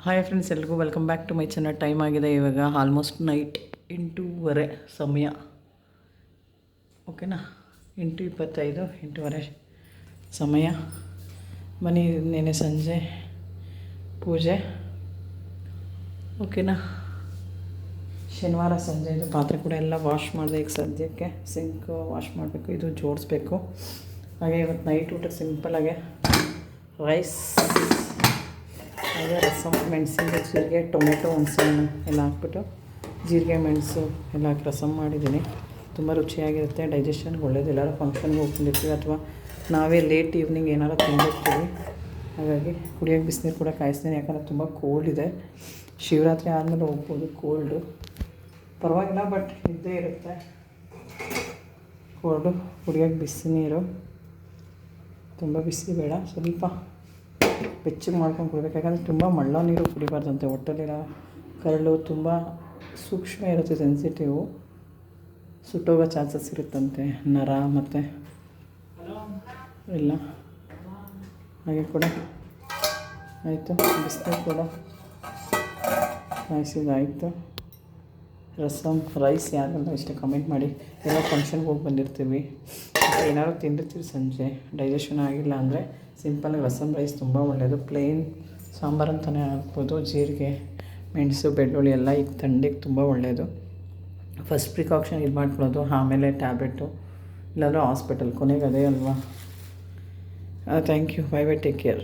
Hi friends, ಎಲ್ರಿಗೂ welcome back to my channel. Time ಆಗಿದೆ ಇವಾಗ ಆಲ್ಮೋಸ್ಟ್ ನೈಟ್ 8:30 ಸಮಯ. ಓಕೆನಾ, 8:25, 8:30 ಸಮಯ. ಬನ್ನಿ, ನೆನೆ ಸಂಜೆ ಪೂಜೆ. ಓಕೆನಾ, ಶನಿವಾರ ಸಂಜೆ. ಇದು ಪಾತ್ರೆ ಕೂಡ ಎಲ್ಲ ವಾಶ್ ಮಾಡಿದೆ. ಈಗ ಸದ್ಯಕ್ಕೆ ಸಿಂಕ್ ವಾಶ್ ಮಾಡಬೇಕು, ಇದು ಜೋಡಿಸ್ಬೇಕು. ಹಾಗೆ ಇವತ್ತು ನೈಟ್ ಊಟ ಸಿಂಪಲಾಗೆ ರೈಸ್, ಹಾಗೆ ರಸಮ್, ಮೆಣಸಿನ ಜೀರಿಗೆ, ಟೊಮೆಟೊ, ಹುಣಸೆಹಣ್ಣು ಎಲ್ಲ ಹಾಕ್ಬಿಟ್ಟು ಜೀರಿಗೆ ಮೆಣಸು ಎಲ್ಲ ಹಾಕಿ ರಸಮ್ ಮಾಡಿದ್ದೀನಿ. ತುಂಬ ರುಚಿಯಾಗಿರುತ್ತೆ, ಡೈಜೆಷನ್ಗೆ ಒಳ್ಳೇದು. ಎಲ್ಲರೂ ಫಂಕ್ಷನ್ಗೆ ಹೋಗ್ತಿರ್ತೀವಿ ಅಥವಾ ನಾವೇ ಲೇಟ್ ಈವ್ನಿಂಗ್ ಏನಾರು ತಿಂದಿರ್ತೀವಿ. ಹಾಗಾಗಿ ಕುಡಿಯೋಕ್ಕೆ ಬಿಸಿನೀರು ಕೂಡ ಕಾಯಿಸ್ತೀನಿ, ಯಾಕಂದರೆ ತುಂಬ ಕೋಲ್ಡ್ ಇದೆ. ಶಿವರಾತ್ರಿ ಆದಮೇಲೆ ಹೋಗ್ಬೋದು, ಕೋಲ್ಡು ಪರವಾಗಿಲ್ಲ, ಬಟ್ ಇದ್ದೇ ಇರುತ್ತೆ ಕೋಲ್ಡು. ಕುಡಿಯೋಕ್ಕೆ ಬಿಸಿನೀರು ತುಂಬ ಬಿಸಿ ಬೇಡ, ಸ್ವಲ್ಪ ಬೆಚ್ಚಗೆ ಮಾಡ್ಕೊಂಡು ಕುಡಿಬೇಕು. ಯಾಕಂದರೆ ತುಂಬ ಮಳ್ಳ ನೀರು ಕುಡಿಬಾರ್ದಂತೆ. ಹೊಟ್ಟೆಲಿರೋ ಕರಳು ತುಂಬ ಸೂಕ್ಷ್ಮ ಇರುತ್ತೆ, ಸೆನ್ಸಿಟಿವು, ಸುಟ್ಟೋಗೋ ಚಾನ್ಸಸ್ ಇರುತ್ತಂತೆ, ನರ ಮತ್ತು ಎಲ್ಲ. ಹಾಗೆ ಕೂಡ ಆಯಿತು, ಬಿಸಿನೀರು ಕೂಡ ಕಾಯಿಸಿದಾಯಿತು. ರಸಮ್, ರೈಸ್ ಯಾರಿಗೆಲ್ಲ ಇಷ್ಟ ಕಮೆಂಟ್ ಮಾಡಿ. ಎಲ್ಲ ಫಂಕ್ಷನ್ಗೆ ಹೋಗಿ ಬಂದಿರ್ತೀವಿ, ಏನಾದ್ರು ತಿಂದಿರ್ತೀವಿ ಸಂಜೆ, ಡೈಜೆಷನ್ ಆಗಿಲ್ಲ ಅಂದರೆ ಸಿಂಪಲ್ಲಾಗಿ ರಸಮ್ ರೈಸ್ ತುಂಬ ಒಳ್ಳೆಯದು. ಪ್ಲೇನ್ ಸಾಂಬಾರು ಅಂತಲೇ ಹಾಕ್ಬೋದು. ಜೀರಿಗೆ, ಮೆಣಸು, ಬೆಳ್ಳುಳ್ಳಿ ಎಲ್ಲ ಈಗ ಥಂಡಿಗೆ ತುಂಬ ಒಳ್ಳೆಯದು. ಫಸ್ಟ್ ಪ್ರಿಕಾಕ್ಷನ್ ಇದು ಮಾಡ್ಕೊಳ್ಳೋದು, ಆಮೇಲೆ ಟ್ಯಾಬ್ಲೆಟು, ಇಲ್ಲಾಂದರೆ ಹಾಸ್ಪಿಟಲ್, ಕೊನೆಗೆ ಅದೇ ಅಲ್ವಾ. Thank you, bye bye, take care.